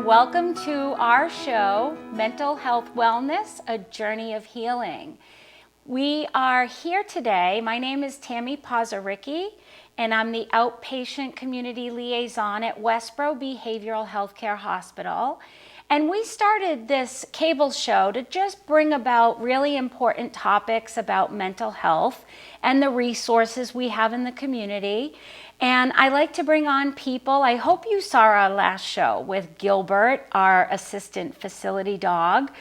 Welcome to our show, Mental Health Wellness, A Journey of Healing. We are here today. My name is Tammy Pazaricki, and I'm the Outpatient Community Liaison at Westborough Behavioral Healthcare Hospital. And we started this cable show to just bring about really important topics about mental health and the resources we have in the community. And I like to bring on people. I hope you saw our last show with Gilbert, our assistant facility dog.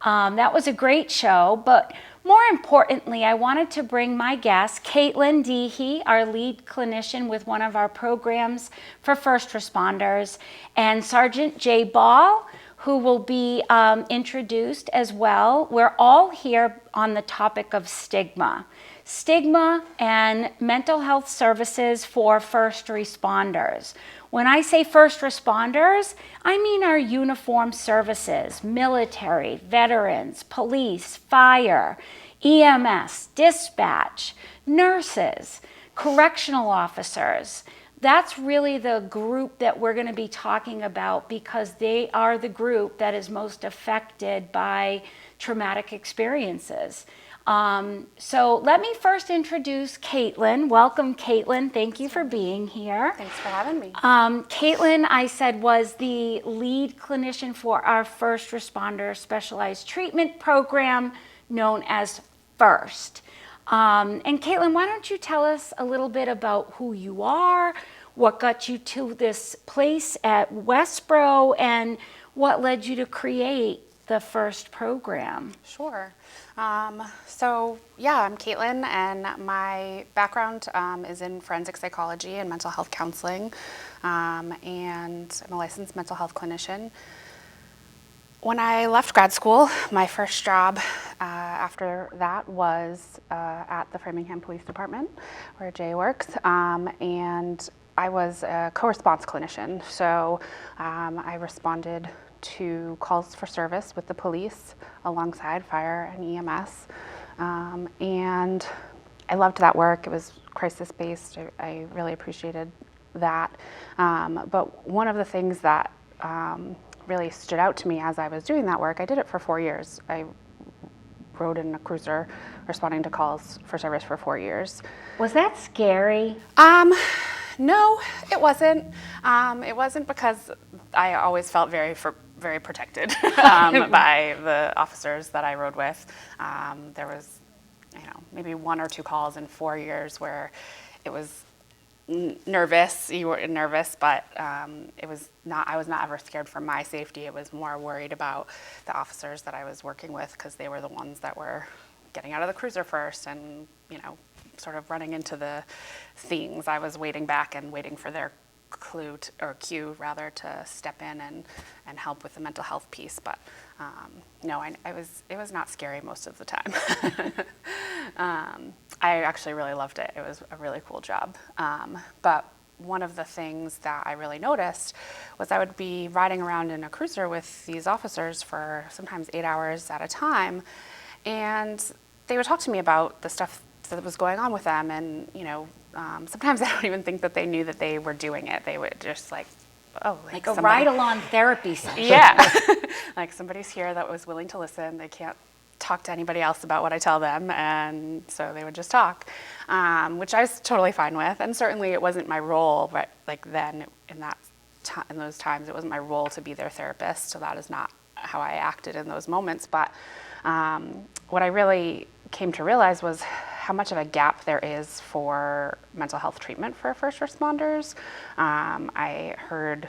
That was a great show, but more importantly, I wanted to bring my guest, Katelyn Dehey, our lead clinician with one of our programs for first responders, and Sergeant Jay Ball, who will be introduced as well. We're all here on the topic of stigma. Stigma and mental health services for first responders. When I say first responders, I mean our uniformed services, military, veterans, police, fire, EMS, dispatch, nurses, correctional officers. That's really the group that we're going to be talking about because they are the group that is most affected by traumatic experiences. So let me first introduce Katelyn. Welcome, Katelyn. Thank you for being here. Thanks for having me. Katelyn, I said, was the lead clinician for our first responder specialized treatment program known as F.R.S.T. And Katelyn, why don't you tell us a little bit about who you are, what got you to this place at Westborough, and what led you to create the F.R.S.T program? Sure. I'm Katelyn, and my background is in forensic psychology and mental health counseling, and I'm a licensed mental health clinician. When I left grad school, my first job after that was at the Framingham Police Department, where Jay works, and I was a co-response clinician. So I responded to calls for service with the police alongside fire and EMS. And I loved that work. It was crisis-based. I really appreciated that. But one of the things that really stood out to me as I was doing that work, I did it for 4 years. I rode in a cruiser responding to calls for service for 4 years. Was that scary? No, it wasn't. It wasn't because I always felt very protected by the officers that I rode with. There was, maybe 1 or 2 calls in 4 years where it was nervous. You were nervous, but it was not. I was not ever scared for my safety. It was more worried about the officers that I was working with because they were the ones that were getting out of the cruiser first and sort of running into the things. I was waiting back and waiting for their cue to step in and help with the mental health piece. But no, it was not scary most of the time. I actually really loved it. It was a really cool job. But one of the things that I really noticed was I would be riding around in a cruiser with these officers for sometimes 8 hours at a time, and they would talk to me about the stuff that was going on with them, and sometimes I don't even think that they knew that they were doing it. They would just like a ride-along therapy session. Yeah, like somebody's here that was willing to listen. They can't talk to anybody else about what I tell them, and so they would just talk, which I was totally fine with. And certainly it wasn't my role, but like then in those times, it wasn't my role to be their therapist. So that is not how I acted in those moments. But what I really came to realize was how much of a gap there is for mental health treatment for first responders. I heard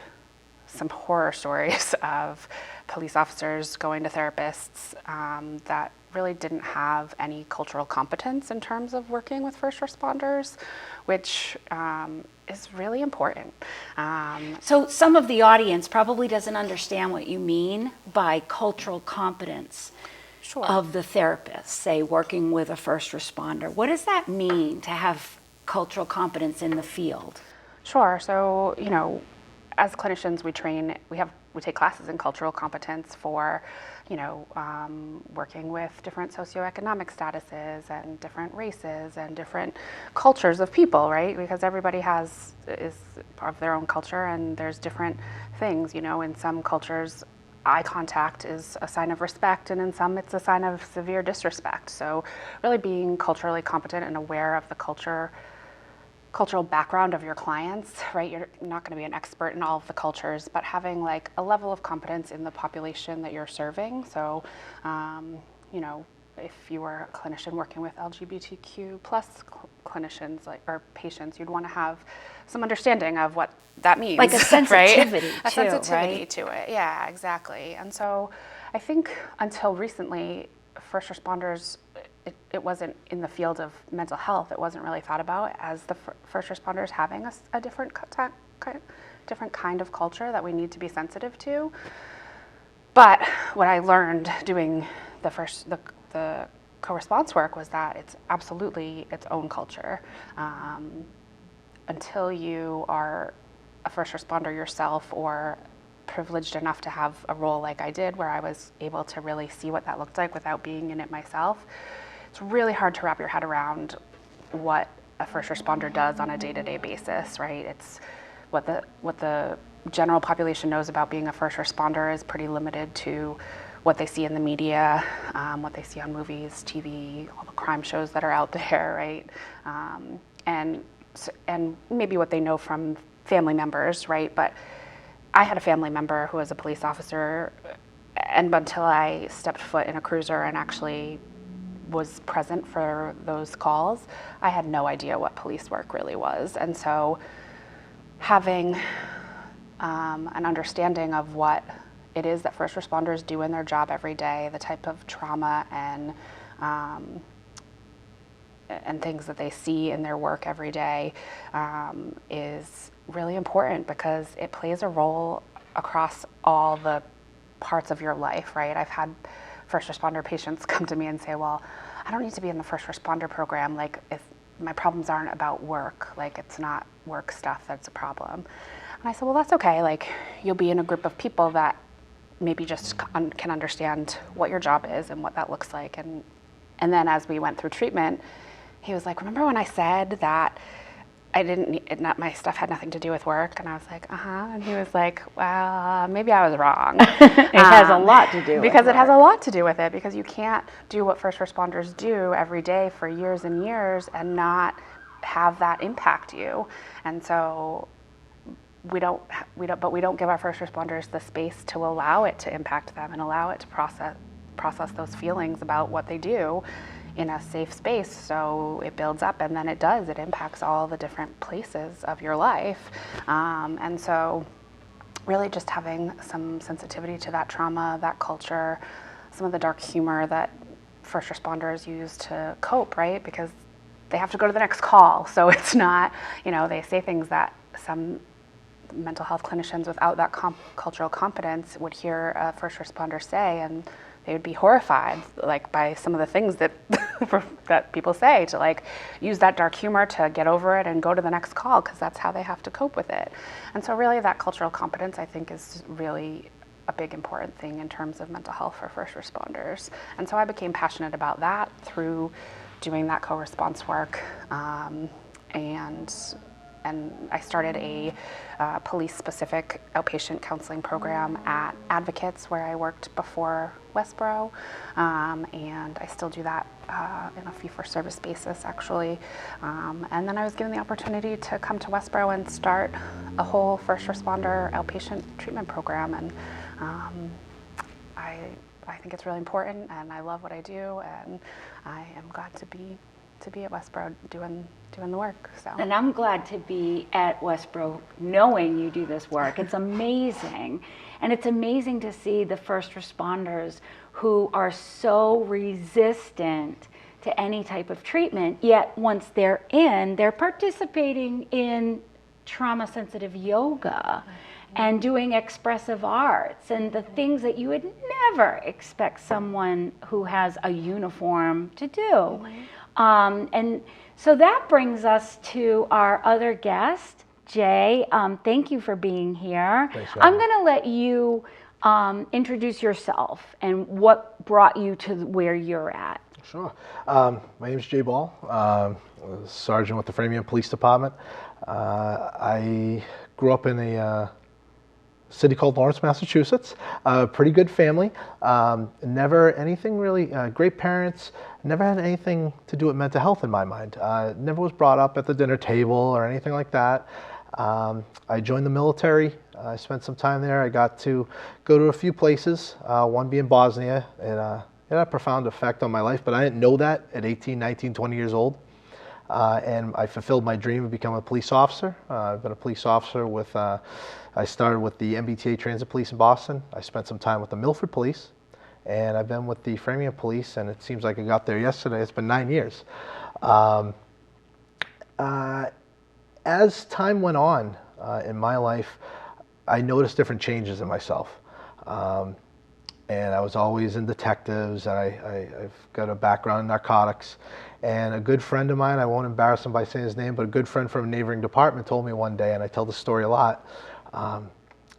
some horror stories of police officers going to therapists that really didn't have any cultural competence in terms of working with first responders, which is really important. So some of the audience probably doesn't understand what you mean by cultural competence. Sure. Of the therapist, say, working with a first responder. What does that mean to have cultural competence in the field? Sure. So, as clinicians, we we take classes in cultural competence for, working with different socioeconomic statuses and different races and different cultures of people, right? Because everybody is part of their own culture, and there's different things, in some cultures, eye contact is a sign of respect, and in some it's a sign of severe disrespect. So really being culturally competent and aware of the cultural background of your clients, right? You're not going to be an expert in all of the cultures, but having like a level of competence in the population that you're serving. So, if you were a clinician working with LGBTQ plus clinicians or patients, you'd want to have some understanding of what that means. Like a sensitivity, right? A sensitivity right? to it. Yeah, exactly. And so I think until recently, first responders, it wasn't in the field of mental health. It wasn't really thought about as the first responders having a different kind of culture that we need to be sensitive to. But what I learned doing the co-response work was that it's absolutely its own culture. Until you are a first responder yourself, or privileged enough to have a role like I did, where I was able to really see what that looked like without being in it myself, it's really hard to wrap your head around what a first responder does on a day-to-day basis, right? It's what the general population knows about being a first responder is pretty limited to what they see in the media, what they see on movies, TV, all the crime shows that are out there, right? And maybe what they know from family members, right? But I had a family member who was a police officer, and until I stepped foot in a cruiser and actually was present for those calls, I had no idea what police work really was. And so having an understanding of what it is that first responders do in their job every day, the type of trauma and things that they see in their work every day is really important, because it plays a role across all the parts of your life, right? I've had first responder patients come to me and say, well, I don't need to be in the first responder program, like if my problems aren't about work, like it's not work stuff that's a problem. And I said, well, that's okay, like you'll be in a group of people that maybe just can understand what your job is and what that looks like. And then as we went through treatment, he was like, remember when I said that my stuff had nothing to do with work? And I was like, and he was like, well, maybe I was wrong. It has a lot to do with because work. it has a lot to do with it, because you can't do what first responders do every day for years and years and not have that impact you. And so we don't give our first responders the space to allow it to impact them and allow it to process those feelings about what they do in a safe space. So it builds up, and then it impacts all the different places of your life. And so really just having some sensitivity to that trauma, that culture, some of the dark humor that first responders use to cope, right? Because they have to go to the next call. So it's not, they say things that some mental health clinicians without that cultural competence would hear a first responder say, and they would be horrified, like, by some of the things that that people say, to like use that dark humor to get over it and go to the next call, because that's how they have to cope with it. And so really that cultural competence, I think, is really a big important thing in terms of mental health for first responders. And so I became passionate about that through doing that co-response work, and I started a police-specific outpatient counseling program at Advocates, where I worked before Westborough, and I still do that in a fee-for-service basis, actually. And then I was given the opportunity to come to Westborough and start a whole first responder outpatient treatment program, and I think it's really important, and I love what I do, and I am glad to be at Westborough doing the work. So. And I'm glad to be at Westborough knowing you do this work. It's amazing. And it's amazing to see the first responders who are so resistant to any type of treatment, yet once they're in, they're participating in trauma-sensitive yoga and doing expressive arts and the things that you would never expect someone who has a uniform to do. And so that brings us to our other guest, Jay. Thank you for being here. Thanks for I'm having me. going to let you introduce yourself and what brought you to where you're at. Sure. My name is Jay Ball, Sergeant with the Framingham Police Department. I grew up in a city called Lawrence, Massachusetts. Pretty good family. Never anything really, great parents, never had anything to do with mental health in my mind. Never was brought up at the dinner table or anything like that. I joined the military. I spent some time there. I got to go to a few places, one being Bosnia. It had a profound effect on my life, but I didn't know that at 18, 19, 20 years old. And I fulfilled my dream of becoming a police officer. I've been a police officer with, I started with the MBTA Transit Police in Boston. I spent some time with the Milford Police, and I've been with the Framingham Police, and it seems like I got there yesterday. It's been 9 years. As time went on in my life, I noticed different changes in myself. And I was always in detectives, and I've got a background in narcotics. And a good friend of mine, I won't embarrass him by saying his name, but a good friend from a neighboring department told me one day, and I tell the story a lot,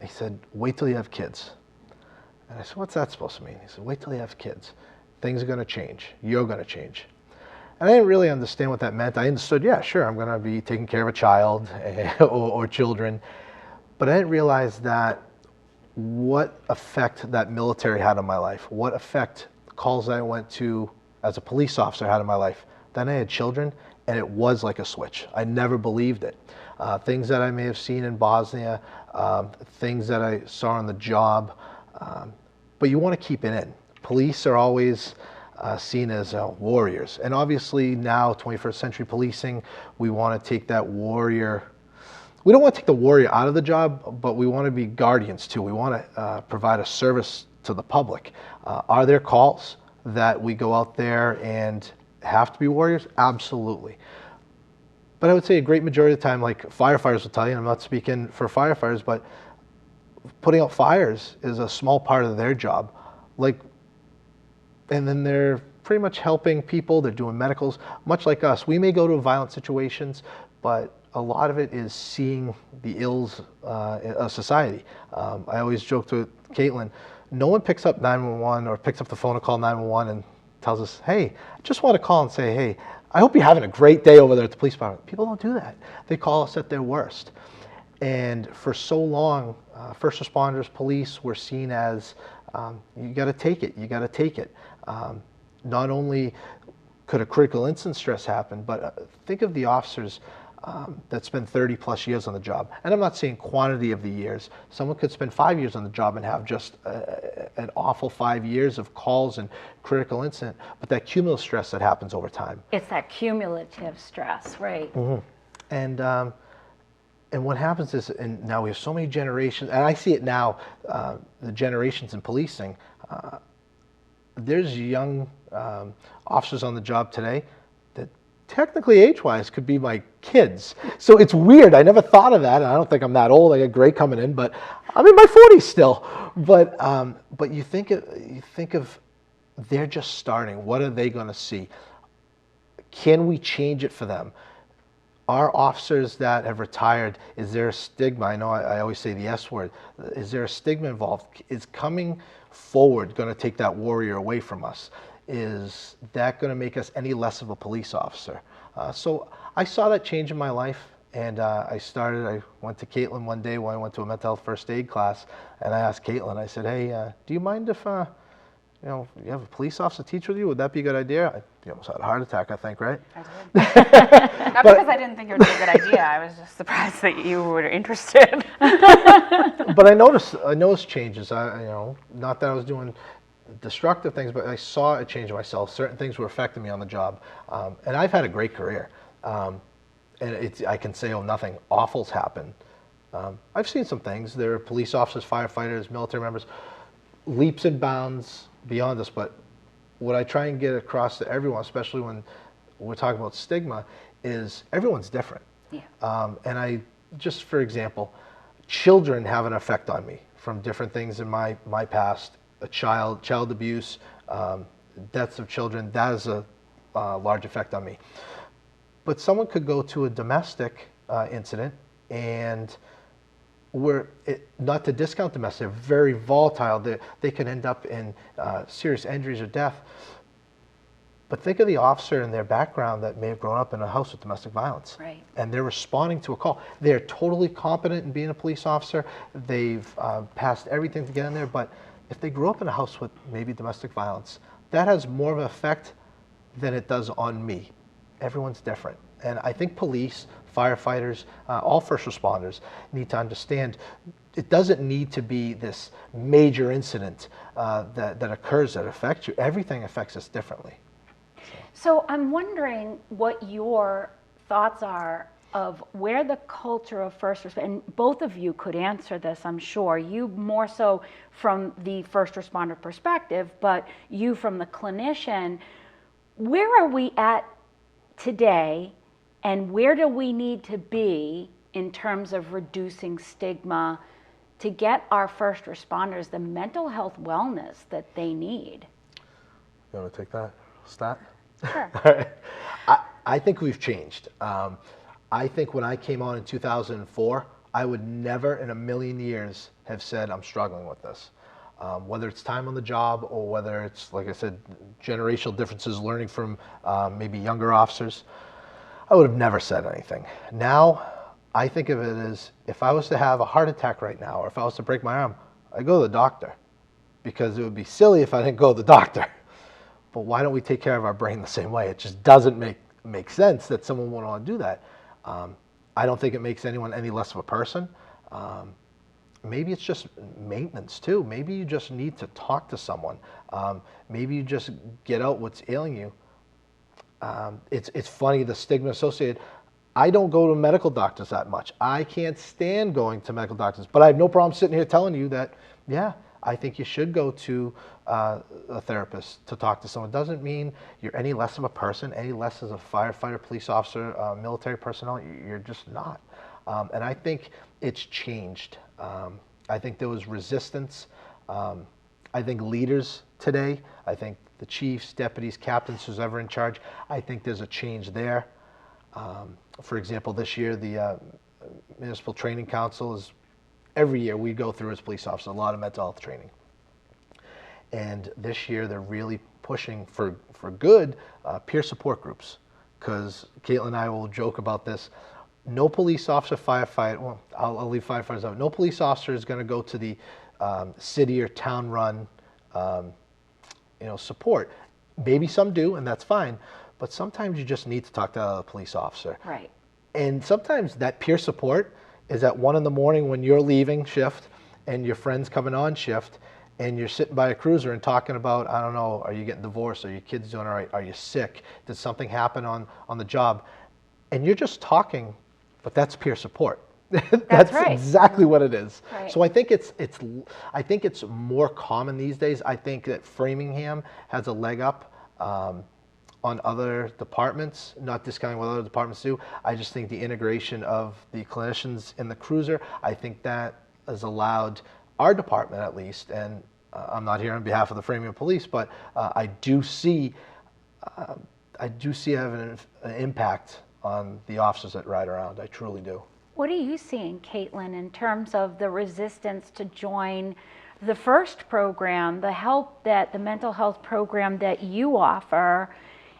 he said, wait till you have kids. And I said, what's that supposed to mean? He said, wait till you have kids. Things are going to change. You're going to change. And I didn't really understand what that meant. I understood, yeah, sure, I'm going to be taking care of a child or children. But I didn't realize that what effect that military had on my life, what effect calls that I went to as a police officer had on my life. Then I had children, and it was like a switch. I never believed it. Things that I may have seen in Bosnia, things that I saw on the job, but you want to keep it in. Police are always seen as warriors. And obviously now, 21st century policing, we want to take that warrior. We don't want to take the warrior out of the job, but we want to be guardians too. We want to provide a service to the public. Are there calls that we go out there and have to be warriors? Absolutely. But I would say a great majority of the time, like firefighters will tell you, and I'm not speaking for firefighters, but putting out fires is a small part of their job. And then they're pretty much helping people. They're doing medicals, much like us. We may go to violent situations, but a lot of it is seeing the ills of society. I always joke to Katelyn, no one picks up 911 or picks up the phone to call 911 and tells us, hey, I just want to call and say, hey, I hope you're having a great day over there at the police department. People don't do that. They call us at their worst. And for so long, first responders, police were seen as, you got to take it, you got to take it. Not only could a critical incident stress happen, but think of the officers that spend 30 plus years on the job. And I'm not saying quantity of the years. Someone could spend 5 years on the job and have just an awful 5 years of calls and critical incident, but that cumulative stress that happens over time. It's that cumulative stress, right? Mm-hmm. And what happens is, and now we have so many generations, and I see it now, the generations in policing, there's young officers on the job today that technically age-wise could be my kids. So it's weird. I never thought of that. And I don't think I'm that old. I got gray coming in, but I'm in my 40s still. But you think of they're just starting. What are they going to see? Can we change it for them? Our officers that have retired, is there a stigma? I know I always say the S word. Is there a stigma involved? Is coming forward going to take that warrior away from us? Is that going to make us any less of a police officer? So I saw that change in my life, and I went to Katelyn one day when I went to a mental health first aid class, and I asked Katelyn, I said, hey, do you mind if you have a police officer teach with you? Would that be a good idea? You almost had a heart attack, I think, right? I did. Not because I didn't think it would be a good idea. I was just surprised that you were interested. But I noticed changes. Not that I was doing destructive things, but I saw a change in myself. Certain things were affecting me on the job. And I've had a great career. And I can say, nothing awful's happened. I've seen some things. There are police officers, firefighters, military members, leaps and bounds beyond us. But what I try and get across to everyone, especially when we're talking about stigma, is everyone's different. Yeah. And just for example, children have an effect on me from different things in my past. Child abuse, deaths of children, that is a large effect on me. But someone could go to a domestic incident And not to discount domestic, they're very volatile. They can end up in serious injuries or death. But think of the officer and their background that may have grown up in a house with domestic violence. Right. And they're responding to a call. They're totally competent in being a police officer. They've passed everything to get in there. But if they grew up in a house with maybe domestic violence, that has more of an effect than it does on me. Everyone's different. And I think police, firefighters, all first responders need to understand it doesn't need to be this major incident that occurs that affects you. Everything affects us differently. So I'm wondering what your thoughts are of where the culture of first responder, and both of you could answer this, I'm sure. You more so from the first responder perspective, but you from the clinician. Where are we at today, and where do we need to be in terms of reducing stigma to get our first responders the mental health wellness that they need? You want to take that stat? Sure. I think we've changed. I think when I came on in 2004, I would never in a million years have said I'm struggling with this. Whether it's time on the job or whether it's, like I said, generational differences, learning from maybe younger officers, I would have never said anything. Now, I think of it as if I was to have a heart attack right now, or if I was to break my arm, I go to the doctor, because it would be silly if I didn't go to the doctor. But why don't we take care of our brain the same way? It just doesn't make sense that someone would want to do that. I don't think it makes anyone any less of a person. Maybe it's just maintenance too. Maybe you just need to talk to someone. Maybe you just get out what's ailing you. It's funny, the stigma associated. I don't go to medical doctors that much. I can't stand going to medical doctors, but I have no problem sitting here telling you that, yeah, I think you should go to a therapist to talk to someone. It doesn't mean you're any less of a person, any less as a firefighter, police officer, military personnel. You're just not. And I think it's changed. I think there was resistance. I think leaders today, I think the chiefs, deputies, captains, who's ever in charge, I think there's a change there. For example, this year, the Municipal Training Council is, every year we go through as police officers, a lot of mental health training. And this year they're really pushing for good peer support groups, because Katelyn and I will joke about this. No police officer, firefighter, well, I'll leave firefighters out. No police officer is going to go to the city or town run support. Maybe some do, and that's fine. But sometimes you just need to talk to a police officer. Right. And sometimes that peer support is at 1 a.m. when you're leaving shift and your friend's coming on shift, and you're sitting by a cruiser and talking about, I don't know, are you getting divorced? Are your kids doing all right? Are you sick? Did something happen on the job? And you're just talking, but that's peer support. That's right. Exactly what it is. Right. So I think it's more common these days. I think that Framingham has a leg up on other departments, not discounting what other departments do. I just think the integration of the clinicians in the cruiser, I think that has allowed our department, at least, and I'm not here on behalf of the Framingham Police, but I do see having an impact on the officers that ride around. I truly do. What are you seeing, Katelyn, in terms of the resistance to join the FIRST program, the mental health program that you offer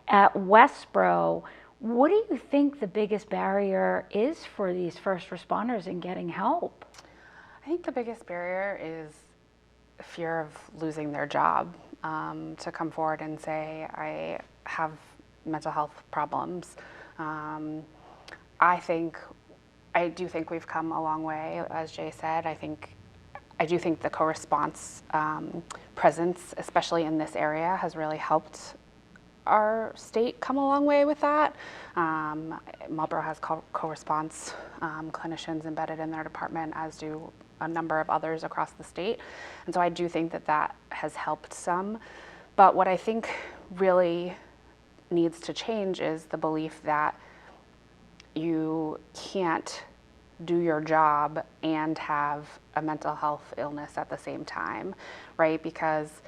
at Westborough? What do you think the biggest barrier is for these first responders in getting help? I think the biggest barrier is fear of losing their job, to come forward and say, I have mental health problems. I do think we've come a long way, as Jay said. I do think the co-response presence, especially in this area, has really helped our state come a long way with that. Marlborough has co-response clinicians embedded in their department, as do a number of others across the state. And so I do think that has helped some. But what I think really needs to change is the belief that you can't do your job and have a mental health illness at the same time, right? Because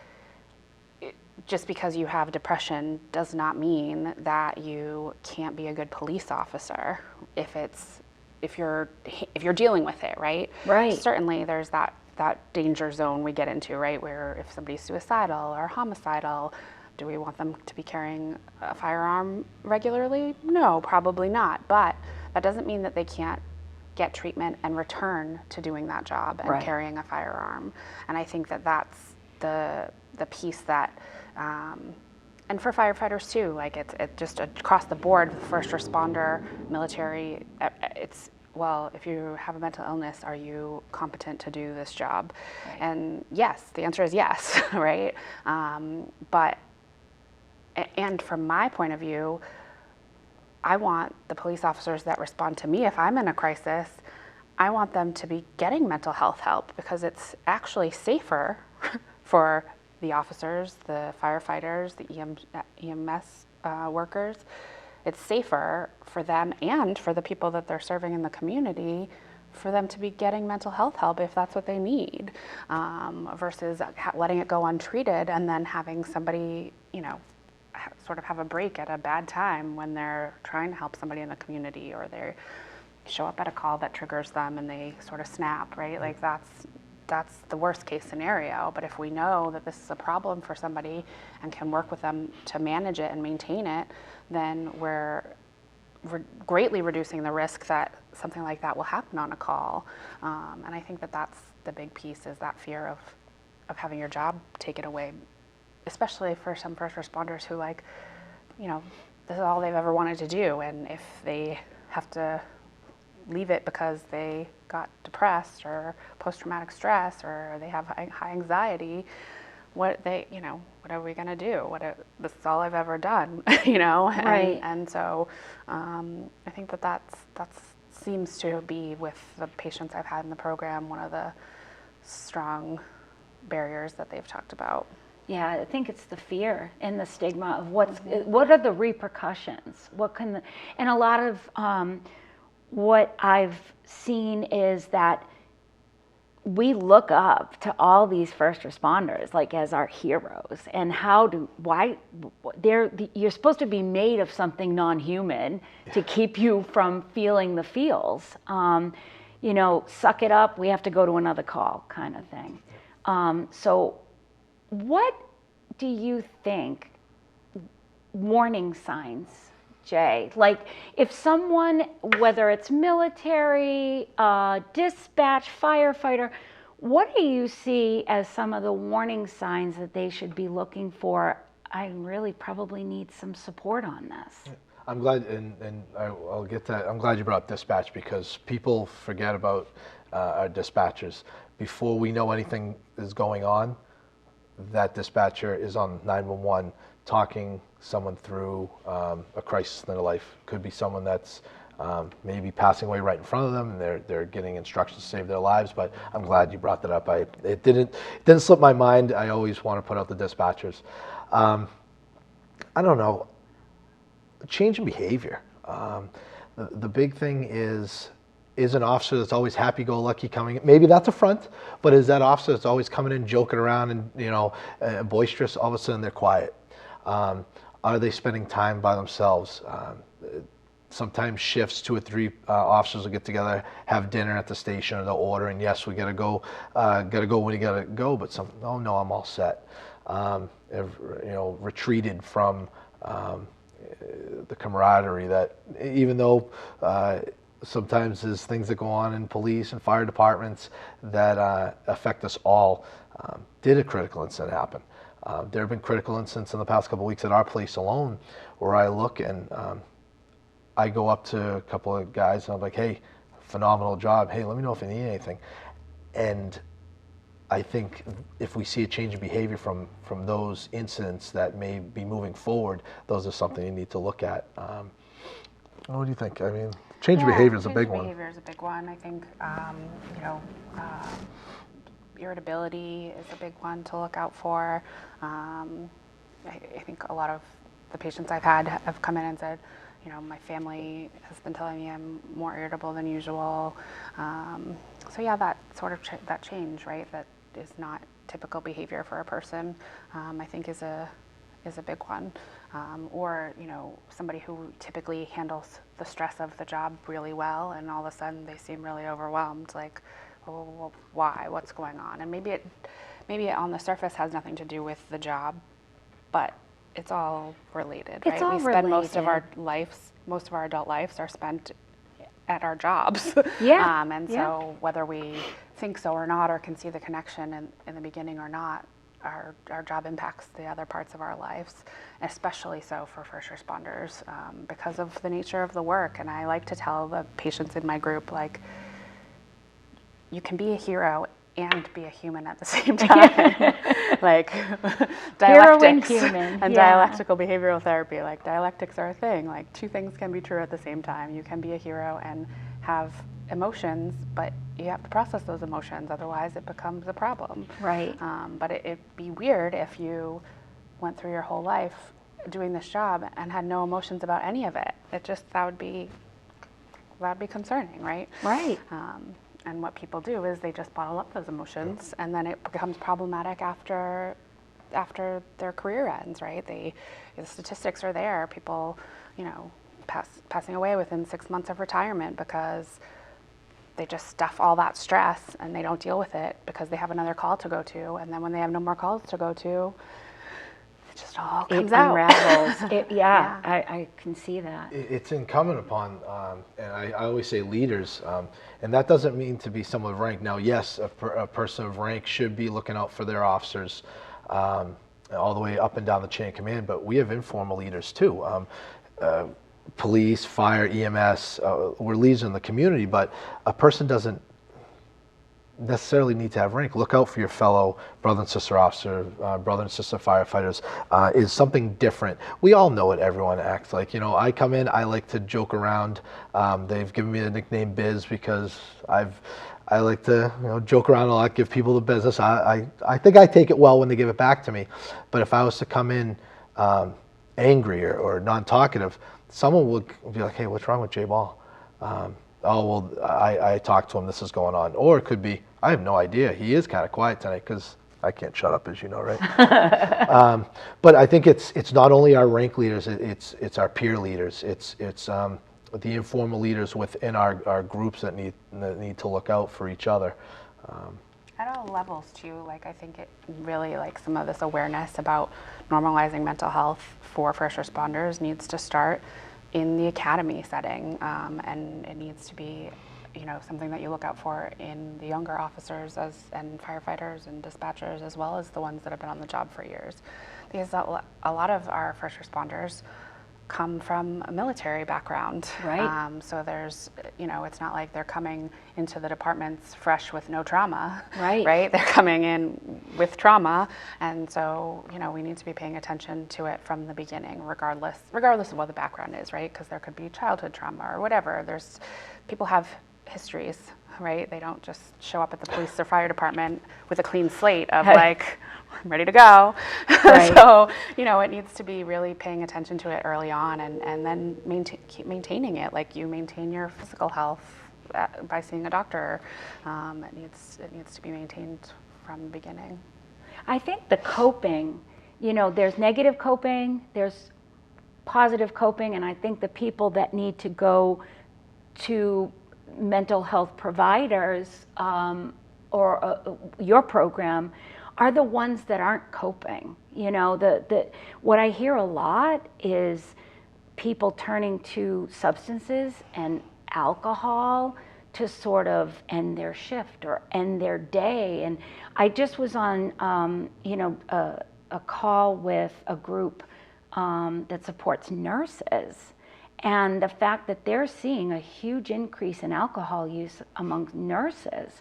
just because you have depression does not mean that you can't be a good police officer if it's if you're dealing with it, right? Right. Certainly there's that danger zone we get into, right? Where if somebody's suicidal or homicidal, do we want them to be carrying a firearm regularly? No, probably not. But that doesn't mean that they can't get treatment and return to doing that job and Right. carrying a firearm. And I think that that's the piece that, and for firefighters too, like it's just across the board, first responder, military, it's, well, if you have a mental illness, are you competent to do this job? Right. And yes, the answer is yes, right? But, and from my point of view, I want the police officers that respond to me if I'm in a crisis, I want them to be getting mental health help, because it's actually safer for the officers, the firefighters, the EMS workers. It's safer for them and for the people that they're serving in the community for them to be getting mental health help if that's what they need, versus letting it go untreated and then having somebody, you know, sort of have a break at a bad time when they're trying to help somebody in the community, or they show up at a call that triggers them and they sort of snap, right? Like that's the worst case scenario. But if we know that this is a problem for somebody and can work with them to manage it and maintain it, then we're greatly reducing the risk that something like that will happen on a call. And I think that that's the big piece, is that fear of having your job taken away, especially for some first responders who, like, you know, this is all they've ever wanted to do. And if they have to leave it because they got depressed or post-traumatic stress, or they have high anxiety, what are we gonna do? This is all I've ever done, you know? Right. And so I think that seems to be, with the patients I've had in the program, one of the strong barriers that they've talked about. Yeah, I think it's the fear and the stigma of what are the repercussions? And a lot of what I've seen is that we look up to all these first responders like as our heroes, and you're supposed to be made of something non-human to keep you from feeling the feels. You know, suck it up, we have to go to another call kind of thing. So what do you think warning signs, Jay? Like if someone, whether it's military, dispatch, firefighter, what do you see as some of the warning signs that they should be looking for? I really probably need some support on this. I'm glad, and I'll get that. I'm glad you brought up dispatch, because people forget about our dispatchers. Before we know anything is going on, that dispatcher is on 911 talking someone through a crisis in their life. Could be someone that's maybe passing away right in front of them, and they're getting instructions to save their lives. But I'm glad you brought that up. It didn't slip my mind. I always want to put out the dispatchers. I don't know. Change in behavior. The big thing is an officer that's always happy-go-lucky coming in. Maybe that's a front, but is that officer that's always coming in, joking around and boisterous? All of a sudden they're quiet. Are they spending time by themselves? Sometimes shifts, 2 or 3 officers will get together, have dinner at the station, or they'll order, and yes, we gotta go when you gotta go, but oh no, I'm all set. Retreated from the camaraderie that, even though sometimes there's things that go on in police and fire departments that affect us all. Did a critical incident happen? There have been critical incidents in the past couple of weeks at our place alone, where I look and I go up to a couple of guys and I'm like, hey, phenomenal job. Hey, let me know if you need anything. And I think if we see a change in behavior from those incidents that may be moving forward, those are something you need to look at. What do you think? I mean, change in behavior is a big one. Change in behavior is a big one. I think, irritability is a big one to look out for. I think a lot of the patients I've had have come in and said, my family has been telling me I'm more irritable than usual. So yeah, that sort of that change, right? That is not typical behavior for a person. I think is a big one. or somebody who typically handles the stress of the job really well, and all of a sudden they seem really overwhelmed. Like, well, why? What's going on? And maybe it on the surface has nothing to do with the job, but it's all related, right? all We spend most of related. our adult lives are spent at our jobs. Yeah. And so whether we think so or not, or can see the connection in the beginning or not, our job impacts the other parts of our lives, especially so for first responders, because of the nature of the work. And I like to tell the patients in my group, like, you can be a hero and be a human at the same time. Like Hero and dialectics human, and yeah. dialectical behavioral therapy, like dialectics are a thing. Like, two things can be true at the same time. You can be a hero and have emotions, but you have to process those emotions, otherwise it becomes a problem. Right. But it'd be weird if you went through your whole life doing this job and had no emotions about any of it. That would be concerning, right? Right. And what people do is they just bottle up those emotions, and then it becomes problematic after their career ends, right? The statistics are there. People, passing away within 6 months of retirement because they just stuff all that stress and they don't deal with it because they have another call to go to, and then when they have no more calls to go to, it just all comes out. Unravels. Yeah. I can see that. It's incumbent upon, and I always say leaders, and that doesn't mean to be someone of rank. Now, yes, a person of rank should be looking out for their officers all the way up and down the chain of command, but we have informal leaders too. Police, fire, EMS, we're leaders in the community, but a person doesn't necessarily need to have rank. Look out for your fellow brother and sister officer, brother and sister firefighters, is something different. We all know what everyone acts like. I come in, I like to joke around. They've given me the nickname Biz because I like to joke around a lot, give people the business. I think I take it well when they give it back to me. But if I was to come in angry or non-talkative, someone would be like, hey, what's wrong with Jay Ball? Oh, well, I talked to him, this is going on. Or it could be, I have no idea. He is kind of quiet tonight because I can't shut up, as you know, right? But I think it's not only our rank leaders, it's our peer leaders. It's the informal leaders within our groups that need to look out for each other. At all levels too, like I think it really, like some of this awareness about normalizing mental health for first responders needs to start in the academy setting, and it needs to be something that you look out for in the younger officers and firefighters and dispatchers, as well as the ones that have been on the job for years, because a lot of our first responders come from a military background. Right. So there's, it's not like they're coming into the departments fresh with no trauma. Right. Right? They're coming in with trauma. And so, we need to be paying attention to it from the beginning, regardless of what the background is, right? Because there could be childhood trauma or whatever. People have histories, right? They don't just show up at the police or fire department with a clean slate of like, I'm ready to go. Right. So, it needs to be really paying attention to it early on, and then keep maintaining it. Like you maintain your physical health by seeing a doctor. It needs to be maintained from the beginning. I think the coping, there's negative coping, there's positive coping, and I think the people that need to go to mental health providers or your program are the ones that aren't coping. What I hear a lot is people turning to substances and alcohol to sort of end their shift or end their day. And I just was on a call with a group that supports nurses, and the fact that they're seeing a huge increase in alcohol use among nurses.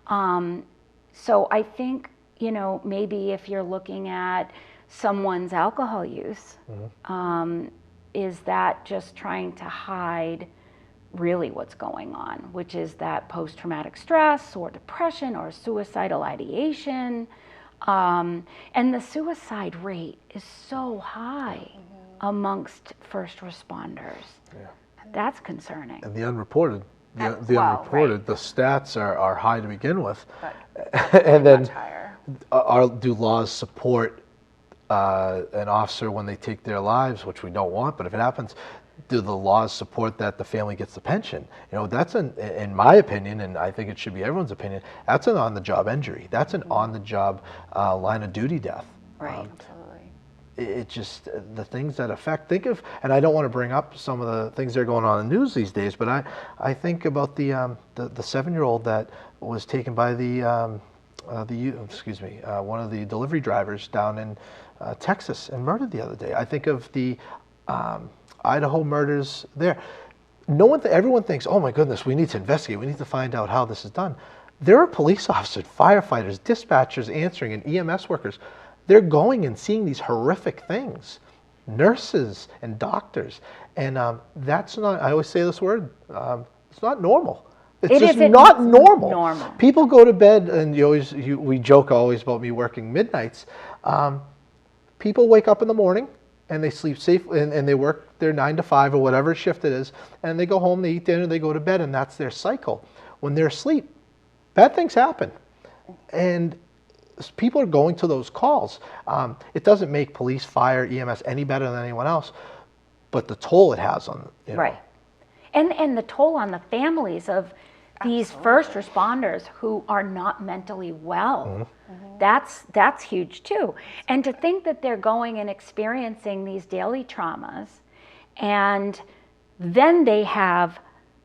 So I think, maybe if you're looking at someone's alcohol use, is that just trying to hide really what's going on, which is that post-traumatic stress or depression or suicidal ideation. And the suicide rate is so high amongst first responders. Yeah. That's concerning. And the unreported, the stats are high to begin with. But and then much higher. do laws support an officer when they take their lives, which we don't want, but if it happens, do the laws support that the family gets the pension? You know, that's in my opinion, and I think it should be everyone's opinion, that's an on-the-job injury. That's an on-the-job line of duty death. Right. Absolutely. It just, the things that affect, think of, and I don't want to bring up some of the things that are going on in the news these days, but I think about the 7-year-old that was taken by one of the delivery drivers down in Texas and murdered the other day. I think of the Idaho murders there. Everyone thinks, oh my goodness, we need to investigate. We need to find out how this is done. There are police officers, firefighters, dispatchers answering, and EMS workers. They're going and seeing these horrific things. Nurses and doctors. And that's not, I always say this word, it's not normal. It's just not normal. People go to bed, and we joke always about me working midnights. People wake up in the morning, and they sleep safe, and they work their 9 to 5 or whatever shift it is, and they go home, they eat dinner, they go to bed, and that's their cycle. When they're asleep, bad things happen. And people are going to those calls. It doesn't make police, fire, EMS any better than anyone else, but the toll it has on, Right. And the toll on the families of these first responders who are not mentally well. That's huge too. And to think that they're going and experiencing these daily traumas, and then they have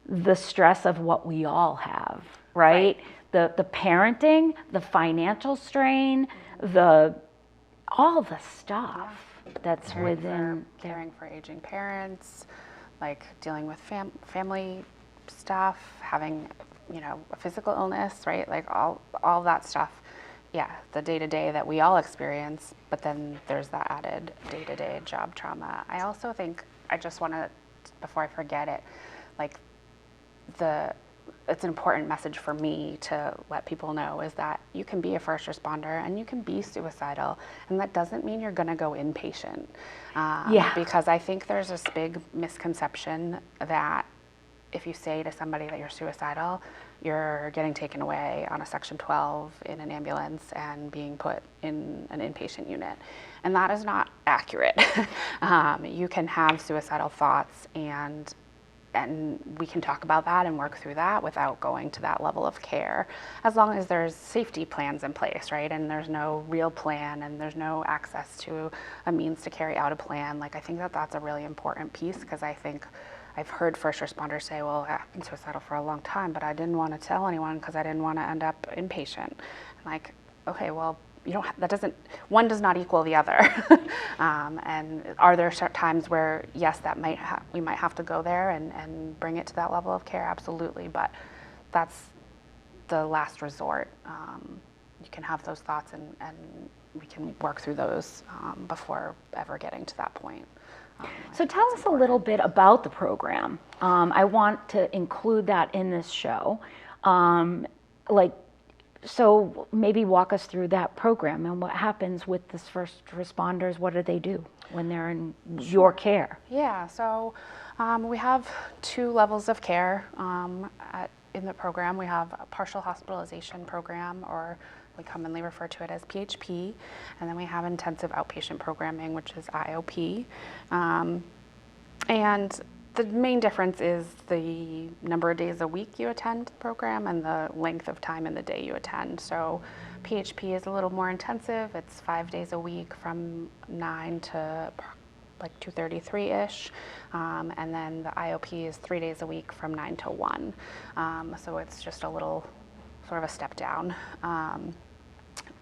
the stress of what we all have, right? The parenting, the financial strain, all the stuff that's within caring for aging parents, like dealing with family stuff, having, a physical illness, right? Like all that stuff. Yeah, the day-to-day that we all experience, but then there's that added day-to-day job trauma. I also think, I just want to, before I forget it, like it's an important message for me to let people know is that you can be a first responder and you can be suicidal, and that doesn't mean you're going to go inpatient. Because I think there's this big misconception that if you say to somebody that you're suicidal, you're getting taken away on a Section 12 in an ambulance and being put in an inpatient unit. And that is not accurate. You can have suicidal thoughts, and we can talk about that and work through that without going to that level of care, as long as there's safety plans in place, right? And there's no real plan, and there's no access to a means to carry out a plan. Like, I think that that's a really important piece, because I think I've heard first responders say, well, I've been suicidal for a long time, but I didn't want to tell anyone because I didn't want to end up inpatient. I'm like, okay, well, one does not equal the other. And are there times where, yes, we might have to go there and bring it to that level of care? Absolutely, but that's the last resort. You can have those thoughts, and we can work through those before ever getting to that point. So tell us a little bit about the program. I want to include that in this show. So maybe walk us through that program and what happens with the first responders. What do they do when they're in your care? Yeah, so we have 2 levels of care in the program. We have a partial hospitalization program, or we commonly refer to it as PHP, and then we have intensive outpatient programming, which is IOP. And the main difference is the number of days a week you attend the program and the length of time in the day you attend. So PHP is a little more intensive. It's 5 days a week from 9 to like 2:33-ish. And then the IOP is 3 days a week from 9 to 1. So it's just a little sort of a step down.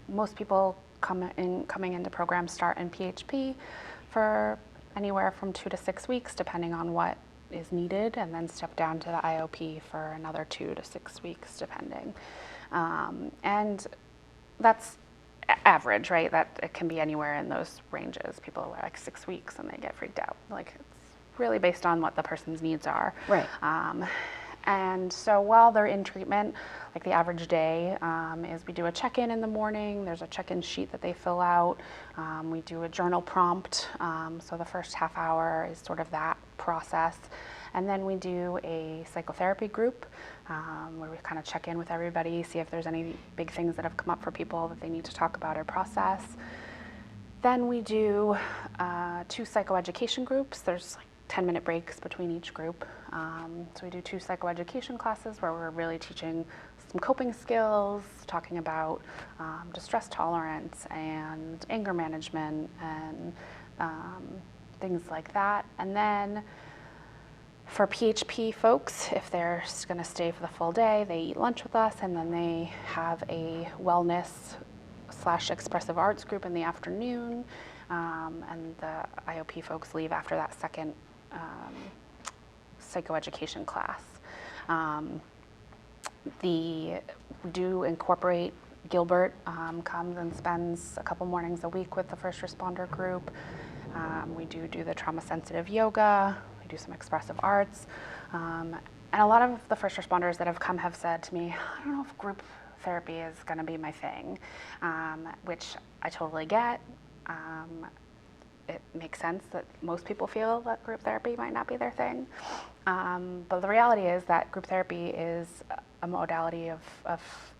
Most people coming into programs start in PHP for anywhere from 2 to 6 weeks, depending on what is needed, and then step down to the IOP for another 2 to 6 weeks, depending. And that's average, right? That it can be anywhere in those ranges. People are like 6 weeks and they get freaked out. Like, it's really based on what the person's needs are. Right. And so while they're in treatment, like the average day is we do a check-in in the morning. There's a check-in sheet that they fill out. We do a journal prompt. So the first half hour is sort of that process. And then we do a psychotherapy group where we kind of check in with everybody, see if there's any big things that have come up for people that they need to talk about or process. Then we do 2 psychoeducation groups. There's like 10-minute breaks between each group. So we do 2 psychoeducation classes where we're really teaching some coping skills, talking about distress tolerance and anger management and things like that. And then for PHP folks, if they're going to stay for the full day, they eat lunch with us, and then they have a wellness/expressive arts group in the afternoon, and the IOP folks leave after that second psychoeducation class. We do incorporate, Gilbert comes and spends a couple mornings a week with the first responder group. We do the trauma-sensitive yoga, we do some expressive arts, and a lot of the first responders that have come have said to me, I don't know if group therapy is going to be my thing, which I totally get. It makes sense that most people feel that group therapy might not be their thing. But the reality is that group therapy is a modality of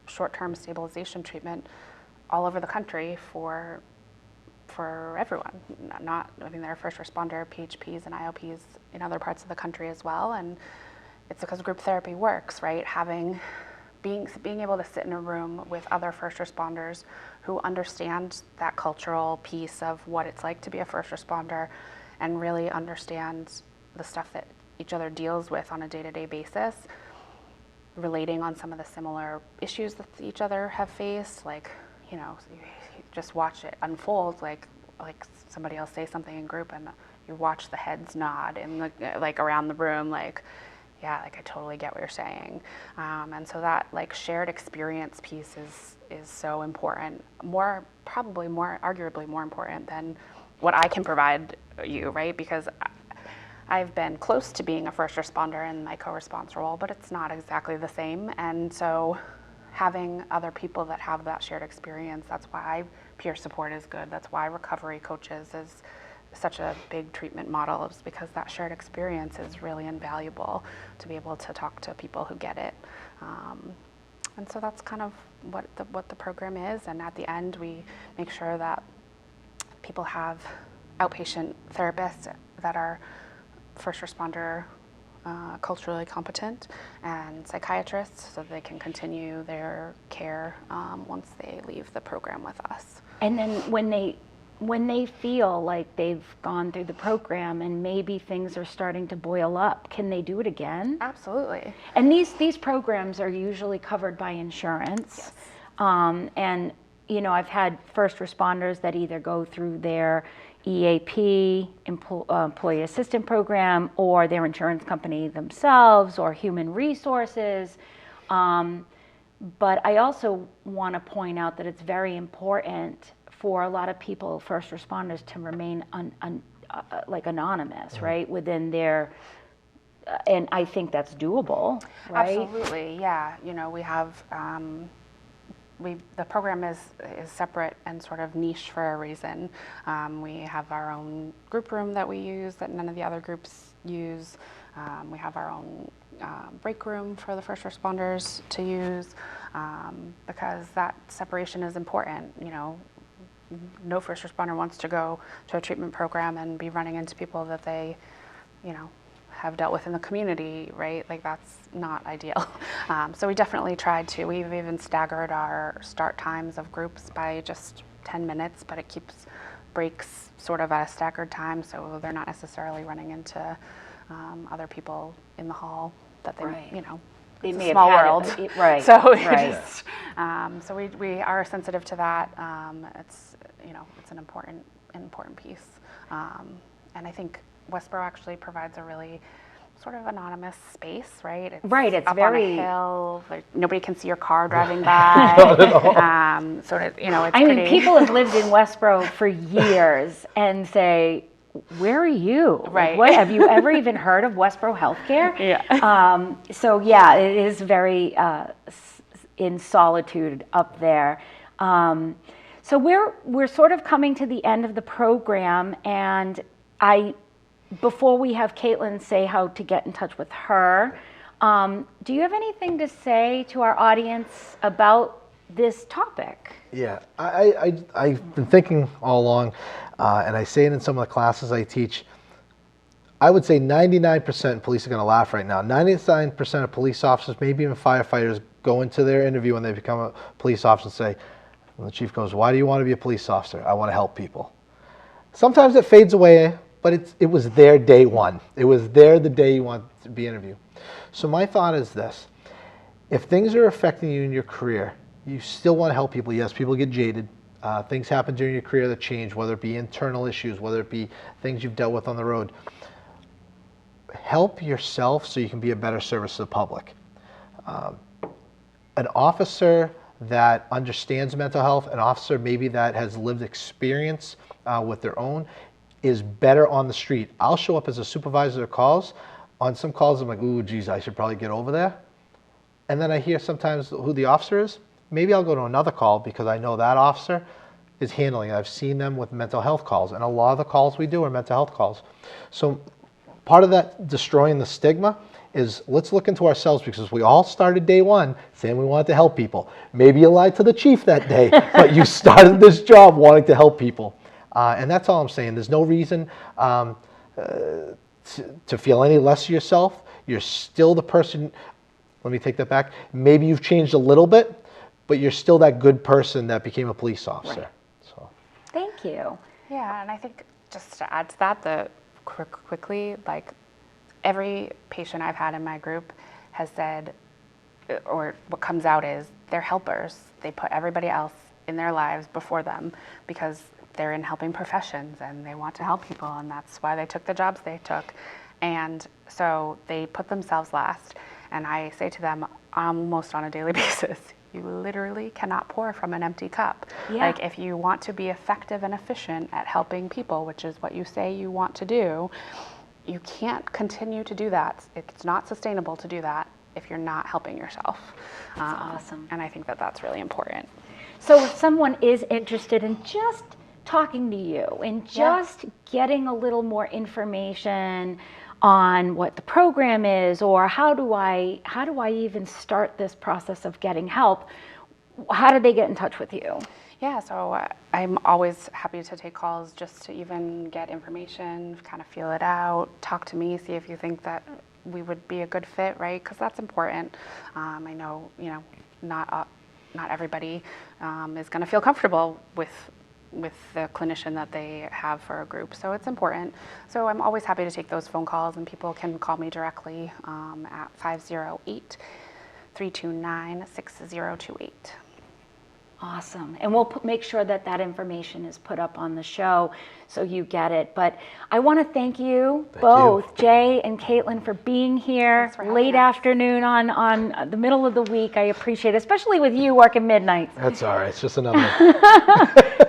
short-term stabilization treatment all over the country for everyone. There are first responder PHPs and IOPs in other parts of the country as well, and it's because group therapy works, right? Being able to sit in a room with other first responders who understand that cultural piece of what it's like to be a first responder and really understand the stuff that each other deals with on a day-to-day basis, relating on some of the similar issues that each other have faced, like, you just watch it unfold, like somebody else say something in group and you watch the heads nod and like around the room, like, yeah, like I totally get what you're saying. And so that like shared experience piece is so important, arguably more important than what I can provide you, right? Because I've been close to being a first responder in my co-response role, but it's not exactly the same. And so having other people that have that shared experience, that's why peer support is good. That's why recovery coaches is such a big treatment model, is because that shared experience is really invaluable to be able to talk to people who get it. And so that's kind of what the program is. And at the end, we make sure that people have outpatient therapists that are first responder culturally competent, and psychiatrists, so they can continue their care once they leave the program with us. And then when they feel like they've gone through the program and maybe things are starting to boil up, can they do it again? Absolutely. And these programs are usually covered by insurance. Yes. And I've had first responders that either go through their EAP, employee assistance program, or their insurance company themselves, or human resources. But I also want to point out that it's very important for a lot of people, first responders, to remain anonymous, right, within their, and I think that's doable, right? Absolutely, yeah. We have, the program is separate and sort of niche for a reason. We have our own group room that we use that none of the other groups use. We have our own break room for the first responders to use, because that separation is important. No first responder wants to go to a treatment program and be running into people that they, have dealt with in the community, right? Like, that's not ideal. So we definitely tried to. We've even staggered our start times of groups by just 10 minutes, but it keeps breaks sort of at a staggered time, so they're not necessarily running into other people in the hall that they, Right. It's may a small have world, had it, right? So right. So we are sensitive to that. It's an important piece, and I think Westborough actually provides a really sort of anonymous space, right? It's up very on a hill. Like, nobody can see your car driving by. Sort of, it's I mean, pretty. people have lived in Westborough for years and say, where are you? Right. What, have you ever even heard of Westborough Healthcare? Yeah. So yeah, it is very in solitude up there. So we're sort of coming to the end of the program, and before we have Katelyn say how to get in touch with her, do you have anything to say to our audience about this topic? Yeah, I've been thinking all along, and I say it in some of the classes I teach. I would say 99%, police are going to laugh right now, 99% of police officers, maybe even firefighters, go into their interview when they become a police officer and say, when the chief goes, why do you want to be a police officer? I want to help people. Sometimes it fades away, but it was there day one. It was there the day you want to be interviewed. So my thought is this: if things are affecting you in your career, you still want to help people. Yes, people get jaded. Things happen during your career that change, whether it be internal issues, whether it be things you've dealt with on the road. Help yourself so you can be a better service to the public. An officer that understands mental health, an officer maybe that has lived experience with their own, is better on the street. I'll show up as a supervisor of calls. On some calls, I'm like, ooh, geez, I should probably get over there. And then I hear sometimes who the officer is. Maybe I'll go to another call because I know that officer is handling it. I've seen them with mental health calls, and a lot of the calls we do are mental health calls. So part of that destroying the stigma is let's look into ourselves, because we all started day one saying we wanted to help people. Maybe you lied to the chief that day, but you started this job wanting to help people. And that's all I'm saying. There's no reason to feel any less of yourself. You're still the person. Let me take that back. Maybe you've changed a little bit, but you're still that good person that became a police officer. Right. So. Thank you. Yeah, and I think just to add to that, quickly, like every patient I've had in my group has said, or what comes out is they're helpers. They put everybody else in their lives before them because they're in helping professions and they want to help people, and that's why they took the jobs they took. And so they put themselves last. And I say to them almost on a daily basis, you literally cannot pour from an empty cup. Yeah. Like, if you want to be effective and efficient at helping people, which is what you say you want to do, you can't continue to do that. It's not sustainable to do that if you're not helping yourself. That's awesome. And I think that that's really important. So if someone is interested in just talking to you and just getting a little more information on what the program is, or how do I even start this process of getting help, how do they get in touch with you? Yeah, so I'm always happy to take calls just to even get information, kind of feel it out, talk to me, see if you think that we would be a good fit, right? Because that's important. I know, not everybody is going to feel comfortable with the clinician that they have for a group, so it's important. So I'm always happy to take those phone calls, and people can call me directly at 508-329-6028. Awesome. And we'll make sure that that information is put up on the show so you get it. But I want to thank you both, Jay and Katelyn, for being here late afternoon on the middle of the week. I appreciate it, especially with you working midnights. That's all right. It's just another.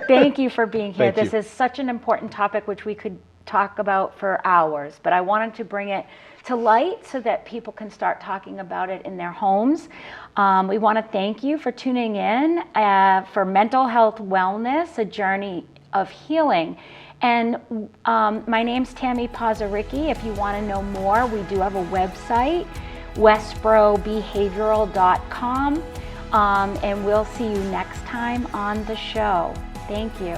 Thank you for being here. Thank This is such an important topic which we could talk about for hours, but I wanted to bring it to light so that people can start talking about it in their homes. We want to thank you for tuning in for Mental Health Wellness, a journey of healing. And my name's Tammy Pozaricki. If you want to know more, we do have a website, westboroughbehavioral.com, and we'll see you next time on the show. Thank you.